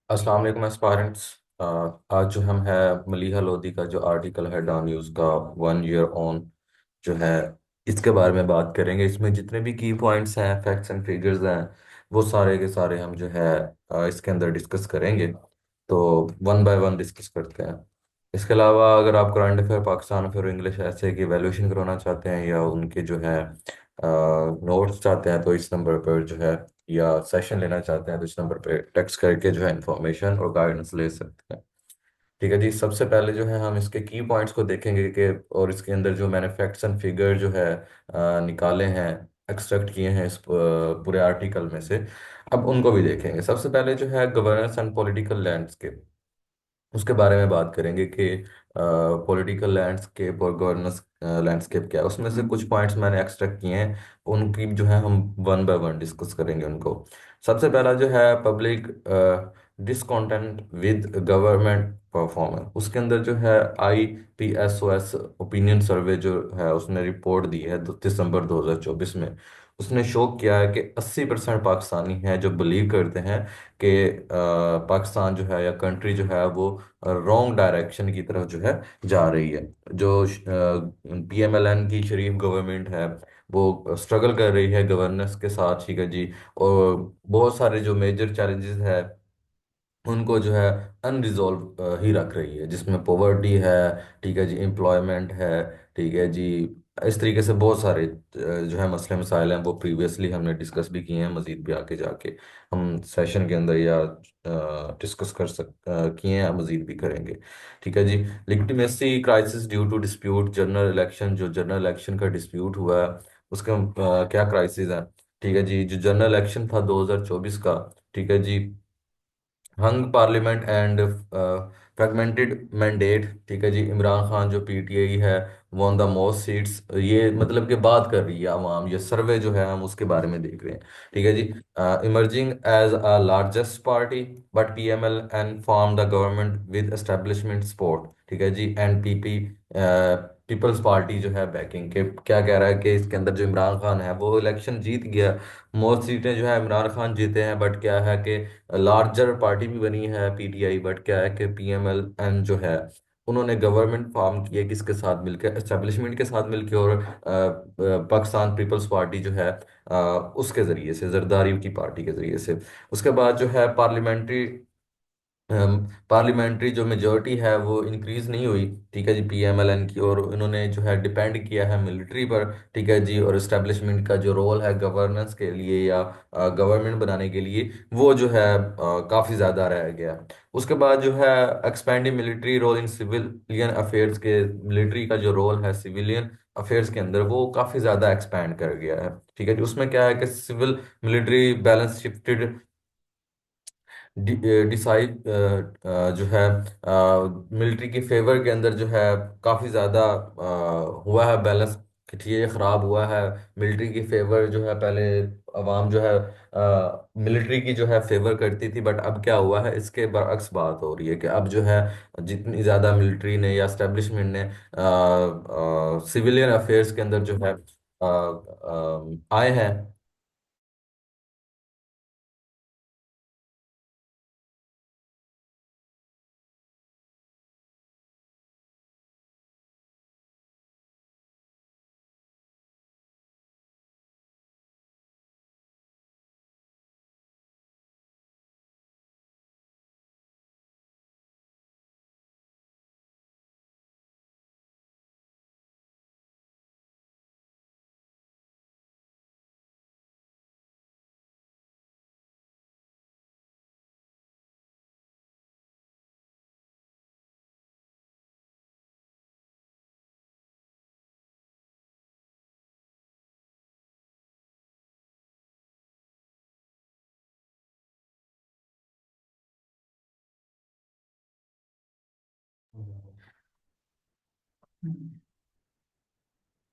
अस्सलाम वालेकुम एस्पायरेंट्स। आज जो हम है मलीहा लोधी का जो आर्टिकल है डॉन न्यूज़ का 1 ईयर ऑन जो है इसके बारे में बात करेंगे। इसमें जितने भी की पॉइंट्स हैं, फैक्ट्स एंड फिगर्स हैं, वो सारे के सारे हम जो है इसके अंदर डिस्कस करेंगे। तो वन बाय वन डिस्कस करते हैं। इसके अलावा अगर आप current affair Pakistan affair English ऐसे की वैल्यूएशन करवाना चाहते हैं या उनके जो है नोट्स चाहते हैं तो इस नंबर पर जो है, या सेशन लेना चाहते हैं तो इस नंबर पे टेक्स्ट करके जो है इंफॉर्मेशन और गाइडेंस ले सकते हैं। ठीक है जी। सबसे पहले जो है हम इसके की पॉइंट्स को देखेंगे कि और इसके अंदर जो मैंने फैक्ट्स एंड फिगर जो है निकाले हैं, एक्सट्रैक्ट किए हैं इस पूरे आर्टिकल में से, अब उनको भी देखेंगे। सबसे पहले जो है गवर्नेंस एंड पॉलिटिकल लैंडस्केप, उसके बारे में बात करेंगे कि पॉलिटिकल लैंडस्केप और गवर्नेंस लैंडस्केप क्या है। उसमें से कुछ पॉइंट्स मैंने एक्सट्रैक्ट किए हैं, उनकी जो है हम वन बाय वन डिस्कस करेंगे उनको। सबसे पहला जो है public discontent with government performance, उसके अंदर जो है IPSOS ओपिनियन सर्वे जो है उसने रिपोर्ट दी है दिसंबर 2024 में। उसने शो किया है कि 80% पाकिस्तानी हैं जो बिलीव करते हैं कि पाकिस्तान जो है या कंट्री जो है वो रॉन्ग डायरेक्शन की तरफ जो है जा रही है। जो PMLN की शरीफ गवर्नमेंट है वो स्ट्रगल कर रही है गवर्नेंस के साथ। ठीक है जी। और बहुत सारे जो मेजर चैलेंजेस है उनको जो है अनरिजॉल्व ही रख रही है, जिसमें पॉवर्टी है, ठीक है जी, एम्प्लॉयमेंट है, ठीक है जी। इस तरीके से बहुत सारे जो है मसले मसाइल हैं, वो प्रीवियसली हमने डिस्कस भी किए हैं, मजीद भी आगे जाके हम सेशन के अंदर या डिस्कस किए हैं, मजीद भी करेंगे। ठीक है जी। Legitimacy crisis due to dispute general election, जो जनरल इलेक्शन का डिस्प्यूट हुआ है उसका क्या क्राइसिस है। ठीक है जी। जो जनरल इलेक्शन था 2024 का, ठीक है जी, हंग पार्लियामेंट एंड फ्रेगमेंटेड मैंडेट। ठीक है जी। इमरान खान जो PTI है वन द मोस्ट सीट्स, ये मतलब कि बात कर रही है आवाम, ये सर्वे जो है हम उसके बारे में देख रहे हैं। ठीक है जी। Emerging as a largest party but PMLN form the government with establishment support. ठीक है जी। NPP पीपल्स पार्टी जो है बैकिंग के क्या कह रहा है कि इसके अंदर जो इमरान खान है वो इलेक्शन जीत गया, मोस्ट सीटें जो है इमरान खान जीते हैं, बट क्या है कि लार्जर पार्टी भी बनी है PTI, बट क्या है कि PMLN जो है उन्होंने गवर्नमेंट फॉर्म की है किसके साथ मिलकर, एस्टेब्लिशमेंट के साथ मिलकर, और पाकिस्तान पीपल्स पार्टी जो है उसके जरिए से, जरदारी की पार्टी के जरिए से। उसके बाद जो है पार्लियामेंट्री जो मेजोरिटी है वो इंक्रीज नहीं हुई। ठीक है जी, PMLN की, और इन्होंने जो है डिपेंड किया है मिलिट्री पर। ठीक है जी। और इस्टेब्लिशमेंट का जो रोल है गवर्नेंस के लिए या गवर्नमेंट बनाने के लिए, वो जो है काफ़ी ज़्यादा रह गया। उसके बाद जो है expanding military role in civilian affairs के, मिलिट्री का जो रोल है सिविलियन अफेयर्स के अंदर वो काफ़ी ज़्यादा एक्सपैंड कर गया है। ठीक है जी। उसमें क्या है कि civil military balance shifted decide जो है मिलिट्री के फेवर के अंदर जो है काफ़ी ज़्यादा हुआ है बैलेंस, कि ये ख़राब हुआ है। मिलिट्री की फेवर जो है पहले अवाम जो है मिलिट्री की जो है फेवर करती थी, बट अब क्या हुआ है, इसके बरअक्स बात हो रही है कि अब जो है जितनी ज़्यादा मिलिट्री ने या एस्टेब्लिशमेंट ने सिविलियन अफेयर्स के अंदर जो है आए हैं।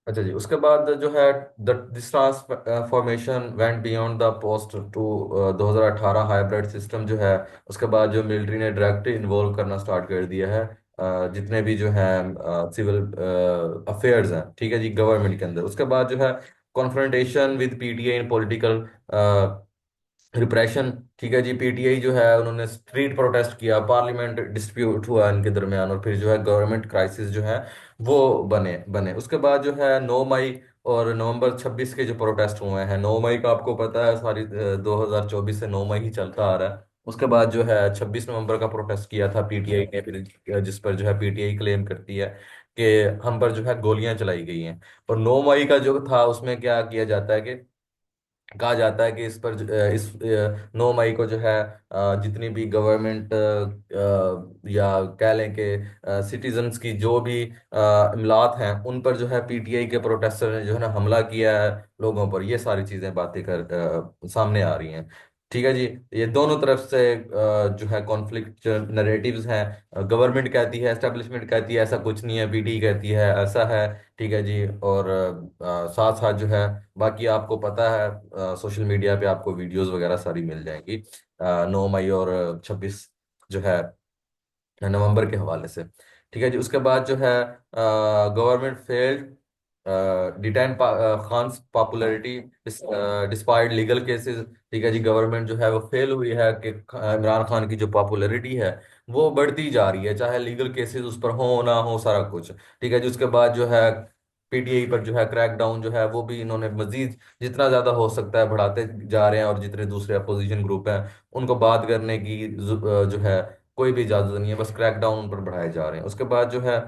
अच्छा जी। उसके बाद जो है this transformation went beyond the post to 2018 hybrid system जो है। उसके बाद जो मिलिट्री ने डायरेक्ट इन्वॉल्व करना स्टार्ट कर दिया है जितने भी जो है सिविल अफेयर्स हैं, ठीक है जी, गवर्नमेंट के अंदर। उसके बाद जो है confrontation with PTI in political repression. ठीक है जी, पीटीआई जो है उन्होंने स्ट्रीट प्रोटेस्ट किया, पार्लियामेंट डिस्प्यूट हुआ इनके दरमियान, और फिर जो है गवर्नमेंट क्राइसिस जो है वो बने बने उसके बाद जो है 9 मई और नवंबर 26 के जो प्रोटेस्ट हुए हैं। 9 मई का आपको पता है, सारी 2024 से 9 मई ही चलता आ रहा है। उसके बाद जो है 26 नवंबर का प्रोटेस्ट किया था पीटीआई ने, फिर जिस पर जो है पीटीआई क्लेम करती है कि हम पर जो है गोलियां चलाई गई हैं। और 9 मई का जो था उसमें क्या किया जाता है कि कहा जाता है कि इस पर 9 मई को जो है जितनी भी गवर्नमेंट या कह लें कि सिटीजन्स की जो भी इमलात हैं उन पर जो है पीटीआई के प्रोटेस्टर ने जो है ना हमला किया है लोगों पर। ये सारी चीजें बातें सामने आ रही हैं। ठीक है जी। ये दोनों तरफ से जो है कॉन्फ्लिक्ट नरेटिव्स हैं। गवर्नमेंट कहती है, एस्टेब्लिशमेंट कहती है ऐसा कुछ नहीं है, पीटी कहती है ऐसा है। ठीक है जी। और साथ साथ जो है बाकी आपको पता है सोशल मीडिया पे आपको वीडियोस वगैरह सारी मिल जाएंगी 9 मई और 26 जो है नवंबर के हवाले से। ठीक है जी। उसके बाद जो है government failed detain Khan's popularity despite legal cases. ठीक है जी। गवर्नमेंट जो है वो फेल हुई है कि इमरान खान की जो पॉपुलैरिटी है वो बढ़ती जा रही है, चाहे लीगल केसेस उस पर हो ना हो, सारा कुछ। ठीक है जी। उसके बाद जो है पीटीआई पर जो है क्रैकडाउन जो है वो भी इन्होंने मजीद जितना ज्यादा हो सकता है बढ़ाते जा रहे हैं, और जितने दूसरे अपोजिशन ग्रुप हैं उनको बात करने की जो है कोई भी इजाजत नहीं है, बस क्रैकडाउन उन पर बढ़ाए जा रहे हैं। उसके बाद जो है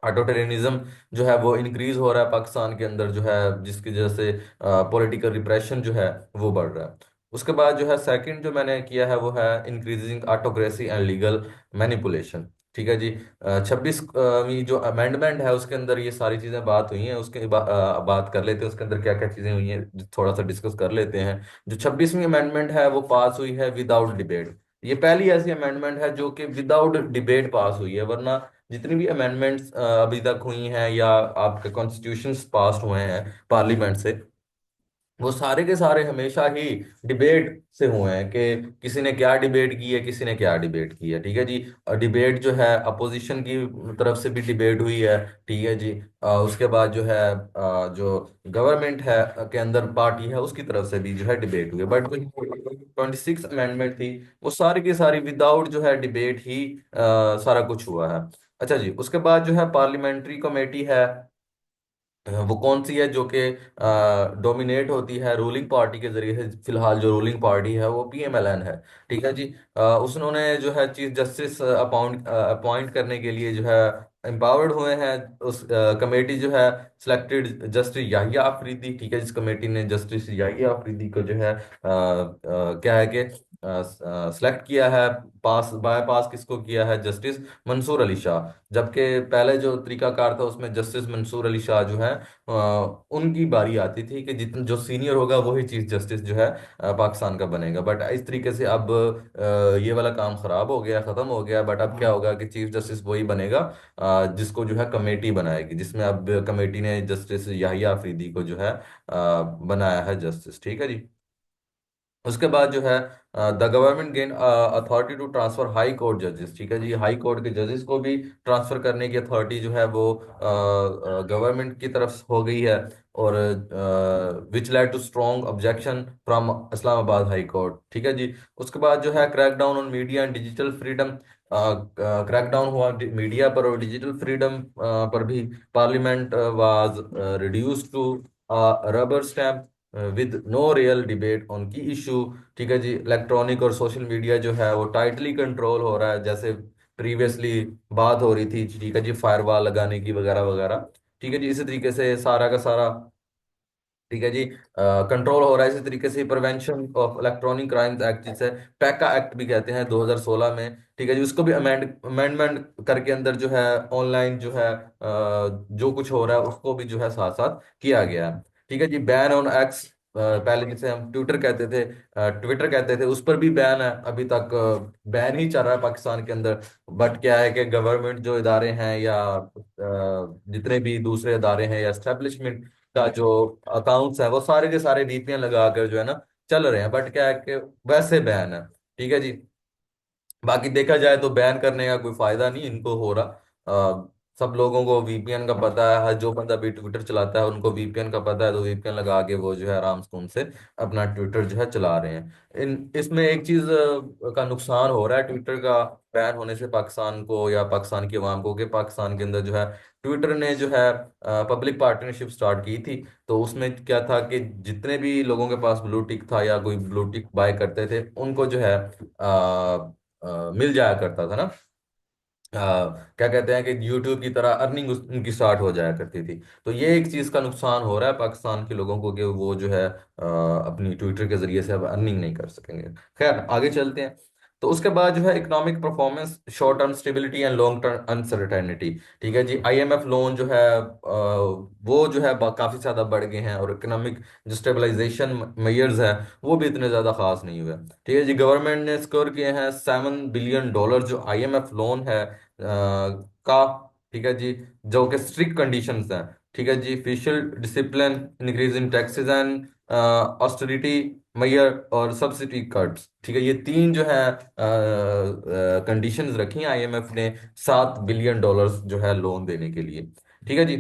ऑटोटेरियनिज्म जो है वो इंक्रीज हो रहा है पाकिस्तान के अंदर जो है, जिसकी वजह से पॉलिटिकल रिप्रेशन जो है वो बढ़ रहा है। उसके बाद जो है सेकंड जो मैंने किया है वो है increasing autocracy and legal manipulation. ठीक है जी। 26वीं जो अमेंडमेंट है उसके अंदर ये सारी चीजें बात हुई हैं, उसके बात कर लेते हैं उसके अंदर क्या क्या चीजें हुई हैं, थोड़ा सा डिस्कस कर लेते हैं। जो 26वीं अमेंडमेंट है वो पास हुई है विदाउट डिबेट। ये पहली ऐसी अमेंडमेंट है जो कि विदाउट डिबेट पास हुई है, वरना जितनी भी अमेंडमेंट्स अभी तक हुई हैं या आपके कॉन्स्टिट्यूशंस पास हुए हैं पार्लियामेंट से, वो सारे के सारे हमेशा ही डिबेट से हुए हैं कि किसी ने क्या डिबेट की है, किसी ने क्या डिबेट की है। ठीक है जी। डिबेट जो है अपोजिशन की तरफ से भी डिबेट हुई है। ठीक है जी। उसके बाद जो है जो गवर्नमेंट है के अंदर पार्टी है उसकी तरफ से भी जो है डिबेट हुई है, बट 26 अमेंडमेंट थी वो सारी की सारी विदाउट जो है डिबेट ही सारा कुछ हुआ है। अच्छा जी। उसके बाद जो है पार्लियामेंट्री कमेटी है, वो कौन सी है जो कि डोमिनेट होती है रूलिंग पार्टी के जरिए से। फिलहाल जो रूलिंग पार्टी है वो पीएमएलएन है। ठीक है जी। उसने जो है चीफ जस्टिस अपॉइंट करने के लिए जो है एम्पावर्ड हुए हैं। उस कमेटी जो है सिलेक्टेड जस्टिस याहिया आफरीदी। ठीक है। जिस कमेटी ने जस्टिस याहिया आफरीदी को जो है क्या है कि सिलेक्ट किया है, पास बाय पास किसको किया है, जस्टिस मंसूर अली शाह। जबकि पहले जो तरीकाकार था उसमें जस्टिस मंसूर अली शाह जो है उनकी बारी आती थी कि जितने जो सीनियर होगा वही चीफ जस्टिस जो है पाकिस्तान का बनेगा। बट इस तरीके से अब ये वाला काम खराब हो गया, खत्म हो गया। बट अब क्या होगा कि चीफ जस्टिस वही बनेगा जिसको जो है कमेटी बनाएगी, जिसमें अब कमेटी ने जस्टिस याहिया अफरीदी को जो है बनाया है जस्टिस। ठीक है जी। उसके बाद जो है the government gain authority to transfer high court जजेस। ठीक है जी। हाई कोर्ट के जजेस को भी ट्रांसफर करने की अथॉरिटी जो है वो गवर्नमेंट की तरफ हो गई है, और which led to strong objection from Islamabad high court. ठीक है जी। उसके बाद जो है crackdown on media and digital freedom. Crackdown हुआ मीडिया पर और डिजिटल फ्रीडम पर भी। Parliament was reduce to rubber stamp with no real debate on key issue. ठीक है जी। इलेक्ट्रॉनिक और सोशल मीडिया जो है वो टाइटली कंट्रोल हो रहा है, जैसे प्रीवियसली बात हो रही थी। ठीक है जी। फायरवॉल लगाने की वगैरह वगैरह। ठीक है जी। इसी तरीके से सारा का सारा ठीक है जी कंट्रोल हो रहा है। इसी तरीके से prevention of electronic crimes act, जिसे पैका एक्ट भी कहते हैं, 2016 में। ठीक है जी। उसको भी अमेंडमेंट करके अंदर जो है ऑनलाइन जो है जो कुछ हो रहा है उसको भी जो है साथ साथ किया गया है। ठीक है जी। बैन ऑन एक्स, पहले जिसे हम ट्विटर कहते थे, ट्विटर कहते थे, उस पर भी बैन है। अभी तक बैन ही चल रहा है पाकिस्तान के अंदर। बट क्या है कि गवर्नमेंट जो इदारे हैं या जितने भी दूसरे इदारे हैं या एस्टेब्लिशमेंट का जो अकाउंट्स है वो सारे के सारे वीपीएन लगाकर जो है ना चल रहे हैं। बट क्या है कि वैसे बैन है। ठीक है जी। बाकी देखा जाए तो बैन करने का कोई फायदा नहीं इनको हो रहा। सब लोगों को वीपीएन का पता है, हर जो बंदा भी ट्विटर चलाता है उनको वीपीएन का पता है, तो वीपीएन लगा के वो जो है आराम से उनसे अपना ट्विटर जो है चला रहे हैं। इन इसमें एक चीज का नुकसान हो रहा है ट्विटर का बैन होने से पाकिस्तान को या पाकिस्तान की आवाम को, कि पाकिस्तान के अंदर जो है ट्विटर ने जो है पब्लिक पार्टनरशिप स्टार्ट की थी। तो उसमें क्या था कि जितने भी लोगों के पास ब्लू टिक था या कोई ब्लू टिक बाय करते थे उनको जो है मिल जाया करता था ना, क्या कहते हैं कि यूट्यूब की तरह अर्निंग उनकी स्टार्ट हो जाया करती थी। तो ये एक चीज़ का नुकसान हो रहा है पाकिस्तान के लोगों को कि वो जो है अपनी ट्विटर के जरिए से अब अर्निंग नहीं कर सकेंगे। खैर आगे चलते हैं। तो उसके बाद जो है economic performance, short term stability and long term uncertainty. ठीक है जी, आईएमएफ लोन जो है वो जो है काफ़ी ज़्यादा बढ़ गए हैं, और इकोनॉमिक जो स्टेबलाइजेशन मेजर्स है वो भी इतने ज़्यादा खास नहीं हुए। ठीक है जी, गवर्नमेंट ने स्कोर किए हैं $7 बिलियन जो आईएमएफ लोन है का। ठीक है जी, जो कि स्ट्रिक्ट कंडीशंस हैं। ठीक है जी, fiscal discipline, increase in taxes and austerity measures और सब्सिडी कट्स। ठीक है, ये तीन जो है कंडीशंस रखी हैं आईएमएफ ने $7 बिलियन जो है लोन देने के लिए। ठीक है जी,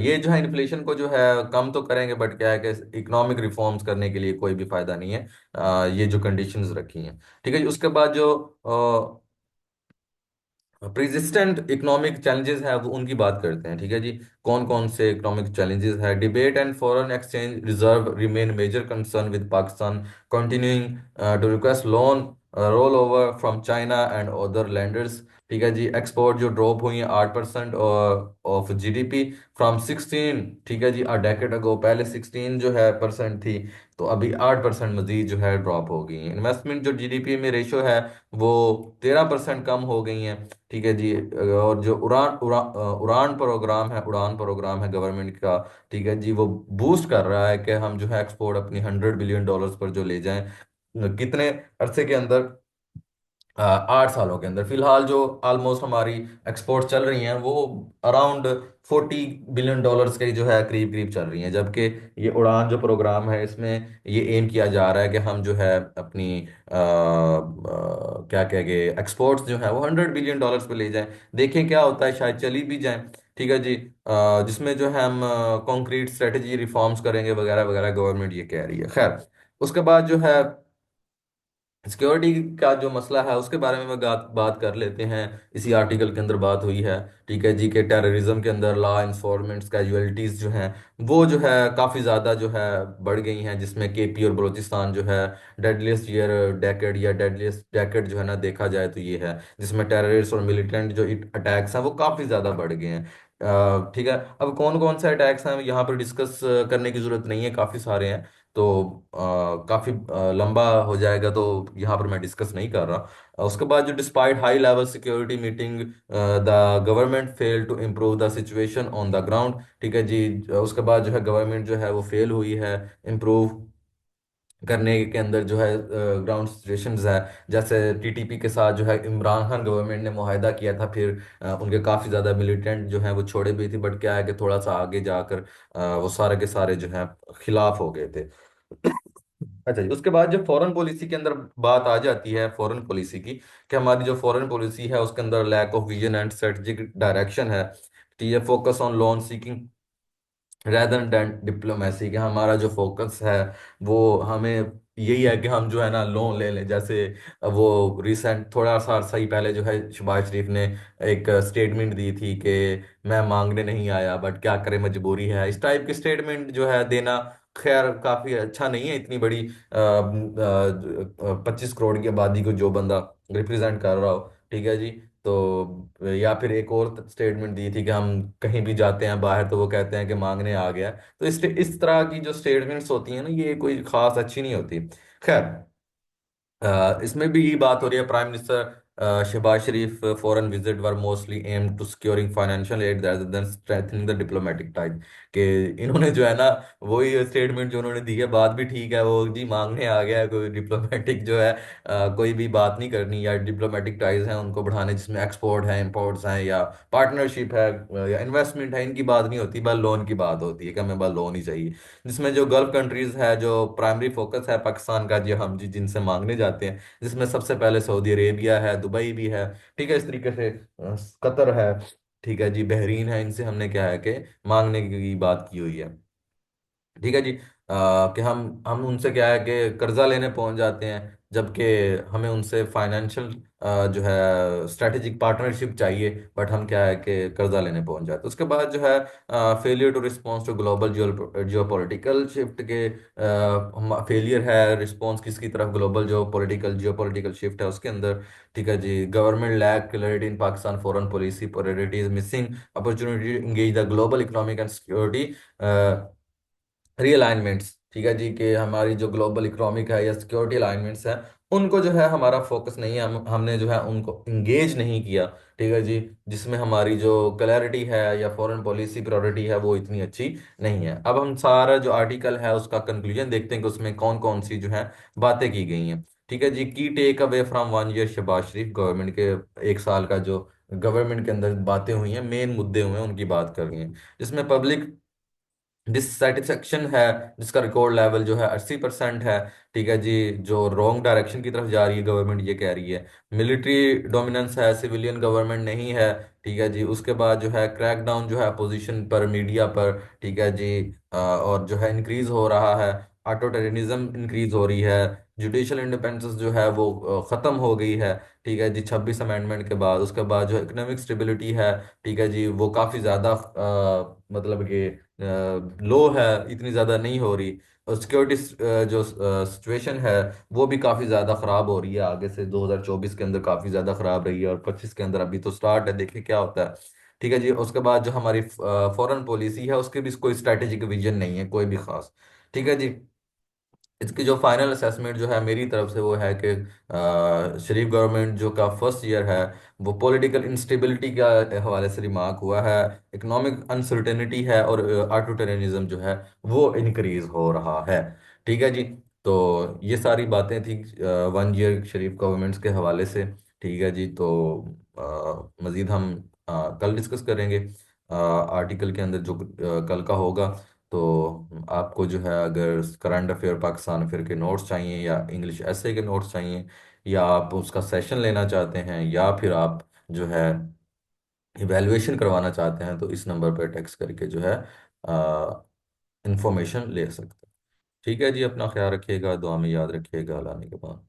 ये जो है इन्फ्लेशन को जो है कम तो करेंगे, बट क्या है कि इकोनॉमिक रिफॉर्म्स करने के लिए कोई भी फायदा नहीं है। ये जो कंडीशंस रखी हैं। ठीक है जी, उसके बाद जो प्रिजिस्टेंट इकोनॉमिक चैलेंजेस है वो उनकी बात करते हैं। ठीक है जी, कौन कौन से इकोनॉमिक चैलेंजेस है। Debate and foreign exchange reserve remain major concern with Pakistan continuing to request loan roll over from China and other lenders. ठीक है जी, एक्सपोर्ट जो ड्रॉप हुई है 8% ऑफ जीडीपी फ्रॉम 16। ठीक है जी, अ डेकेड अगो, पहले 16 जो है परसेंट थी, तो अभी 8% मजीद जो है ड्रॉप हो गई है। इन्वेस्टमेंट जो जीडीपी में रेशो है वो 13% कम हो गई है। ठीक है जी, और जो उड़ान प्रोग्राम है गवर्नमेंट का। ठीक है जी, वो बूस्ट कर रहा है कि हम जो है एक्सपोर्ट अपनी $100 बिलियन पर जो ले जाएं कितने अरसे के अंदर, 8 सालों के अंदर। फिलहाल जो ऑलमोस्ट हमारी एक्सपोर्ट चल रही हैं वो अराउंड $40 बिलियन के जो है करीब करीब चल रही हैं। जबकि ये उड़ान जो प्रोग्राम है इसमें ये एम किया जा रहा है कि हम जो है अपनी क्या कहेंगे एक्सपोर्ट्स जो है वो $100 बिलियन पे ले जाएं। देखें क्या होता है, शायद चली भी जाएं। ठीक है जी, जिसमें जो है हम कॉन्क्रीट स्ट्रेटेजी रिफॉर्म्स करेंगे वगैरह वगैरह, गवर्नमेंट ये कह रही है। खैर उसके बाद जो है सिक्योरिटी का जो मसला है उसके बारे में बात कर लेते हैं। इसी आर्टिकल के अंदर बात हुई है। ठीक है जी, के टेररिज्म के अंदर लॉ इन्फोर्समेंट कैजुअलिटीज जो हैं वो जो है काफ़ी ज़्यादा जो है बढ़ गई हैं, जिसमें केपी और बलूचिस्तान जो है डेडलिस्ट ईयर डेकेड या डेडलिस्ट डेकेड जो है ना देखा जाए तो ये है, जिसमें टेररिस्ट और मिलिटेंट जो अटैक्स हैं वो काफ़ी ज़्यादा बढ़ गए हैं। ठीक है, अब कौन कौन से अटैक्स हैं यहाँ पर डिस्कस करने की ज़रूरत नहीं है, काफ़ी सारे हैं। तो काफ़ी लंबा हो जाएगा, तो यहाँ पर मैं डिस्कस नहीं कर रहा। उसके बाद जो despite high level security meeting the government fail to improve the situation on the ground. ठीक है जी, उसके बाद जो है गवर्नमेंट जो है वो फेल हुई है इम्प्रूव करने के अंदर जो है ग्राउंड सिचुएशंस है। जैसे टीटीपी के साथ जो है इमरान खान गवर्नमेंट ने मुआहदा किया था, फिर उनके काफ़ी ज़्यादा मिलिटेंट जो हैं वो छोड़े भी थे, बट क्या है कि थोड़ा सा आगे जाकर वो सारे के सारे जो हैं खिलाफ हो गए थे। अच्छा जी, उसके बाद जो फॉरेन पॉलिसी के अंदर बात आ जाती है फॉरेन पॉलिसी की, कि हमारी जो फॉरेन पॉलिसी है उसके अंदर lack of vision and strategic direction है। ठीक है, focus on loan seeking rather than diplomacy, कि हमारा जो फोकस है वो हमें यही है कि हम जो है ना लोन ले लें। जैसे वो रिसेंट थोड़ा सा अर्सा ही पहले जो है शहबाज शरीफ ने एक स्टेटमेंट दी थी कि मैं मांगने नहीं आया बट क्या करें मजबूरी है, इस टाइप की स्टेटमेंट जो है देना खैर काफी अच्छा नहीं है। इतनी बड़ी 25 करोड़ की आबादी को जो बंदा रिप्रेजेंट कर रहा हो। ठीक है जी, तो या फिर एक और स्टेटमेंट दी थी कि हम कहीं भी जाते हैं बाहर तो वो कहते हैं कि मांगने आ गया। तो इस तरह की जो स्टेटमेंट्स होती हैं ना ये कोई खास अच्छी नहीं होती। खैर इसमें भी यही बात हो रही है। Prime minister Shahbaz Sharif foreign visit were mostly aim to securing financial aid rather than strengthening the diplomatic ties. कि इन्होंने जो है ना वही स्टेटमेंट जो उन्होंने दी है, बात भी ठीक है, वो जी मांगने आ गया है, कोई डिप्लोमेटिक जो है कोई भी बात नहीं करनी, या डिप्लोमेटिक टाइज हैं उनको बढ़ाने जिसमें एक्सपोर्ट है इंपोर्ट्स हैं या पार्टनरशिप है या इन्वेस्टमेंट है, इनकी बात नहीं होती, बस लोन की बात होती है कि हमें बस लोन ही चाहिए। जिसमें जो गल्फ कंट्रीज है जो प्राइमरी फोकस है पाकिस्तान का, जो हम जी जिनसे मांगने जाते हैं, जिसमें सबसे पहले सऊदी अरेबिया है, दुबई भी है, ठीक है, इस तरीके से कतर है, ठीक है जी, बहरीन है, इनसे हमने क्या है कि मांगने की बात की हुई है। ठीक है जी। कि हम उनसे क्या है कि कर्जा लेने पहुंच जाते हैं, जबकि हमें उनसे फाइनेंशियल जो है स्ट्रेटेजिक पार्टनरशिप चाहिए, बट हम क्या है कि कर्जा लेने पहुंच जाते हैं। उसके बाद जो है failure to response to global geo shift के फेलियर है रिस्पॉन्स किसकी तरफ, ग्लोबल जियो पॉलिटिकल शिफ्ट है उसके अंदर। ठीक है जी, government lack clarity in Pakistan foreign policy priorities, missing opportunity engage the global economic and security realignments. ठीक है जी, कि हमारी जो ग्लोबल इकोनॉमिक है या सिक्योरिटी अलाइनमेंट्स है, उनको जो है हमारा फोकस नहीं है, हमने जो है उनको इंगेज नहीं किया। ठीक है जी, जिसमें हमारी जो क्लैरिटी है या फॉरेन पॉलिसी प्रायोरिटी है वो इतनी अच्छी नहीं है। अब हम सारा जो आर्टिकल है उसका कंक्लूजन देखते हैं कि उसमें कौन कौन सी जो है बातें की गई हैं। ठीक है जी, key take away from 1 year Shahbaz Sharif government के 1 साल का जो गवर्नमेंट के अंदर बातें हुई हैं, मेन मुद्दे हुए हैं, उनकी बात कर रही हैं। जिसमें पब्लिक डिससेटिस्फेक्शन है, जिसका रिकॉर्ड लेवल जो है 80% है। ठीक है जी, जो रॉन्ग डायरेक्शन की तरफ जा रही है गवर्नमेंट, ये कह रही है। मिलिट्री डोमिनेंस है, सिविलियन गवर्नमेंट नहीं है। ठीक है जी, उसके बाद जो है क्रैकडाउन जो है अपोजिशन पर, मीडिया पर। ठीक है जी, और जो है इंक्रीज हो रहा है, ऑटो टेररिज्म इंक्रीज हो रही है, जुडिशल इंडिपेंडेंस जो है वो खत्म हो गई है। ठीक है जी, 26 अमेंडमेंट के बाद। उसके बाद जो इकोनॉमिक स्टेबिलिटी है, ठीक है जी, वो काफ़ी ज़्यादा मतलब कि लो है, इतनी ज़्यादा नहीं हो रही। और सिक्योरिटी जो सिचुएशन है वो भी काफ़ी ज़्यादा ख़राब हो रही है, आगे से 2024 के अंदर काफ़ी ज़्यादा ख़राब रही है, और 25 के अंदर अभी तो स्टार्ट है, देखिए क्या होता है। ठीक है जी, उसके बाद जो हमारी फॉरेन पॉलिसी है उसकी भी कोई स्ट्रैटेजिक विजन नहीं है, कोई भी खास। ठीक है जी, इसकी जो फाइनल असेसमेंट जो है मेरी तरफ से वो है कि शरीफ गवर्नमेंट जो का फर्स्ट ईयर है वो पॉलिटिकल इंस्टेबिलिटी के हवाले से रिमार्क हुआ है, इकोनॉमिक अनसर्टेनिटी है, और ऑटो टेररिज्म जो है वो इंक्रीज हो रहा है। ठीक है जी, तो ये सारी बातें थी 1 ईयर शरीफ गवर्नमेंट्स के हवाले से। ठीक है जी, तो मज़ीद हम कल डिस्कस करेंगे आर्टिकल के अंदर जो कल का होगा। तो आपको जो है अगर करंट अफेयर पाकिस्तान अफेयर के नोट्स चाहिए, या इंग्लिश ऐसे के नोट्स चाहिए, या आप उसका सेशन लेना चाहते हैं, या फिर आप जो है इवैल्यूएशन करवाना चाहते हैं, तो इस नंबर पर टेक्स्ट करके जो है इंफॉर्मेशन ले सकते हैं। ठीक है जी, अपना ख्याल रखिएगा, दुआ में याद रखिएगा, अल्लाह ने के बाद।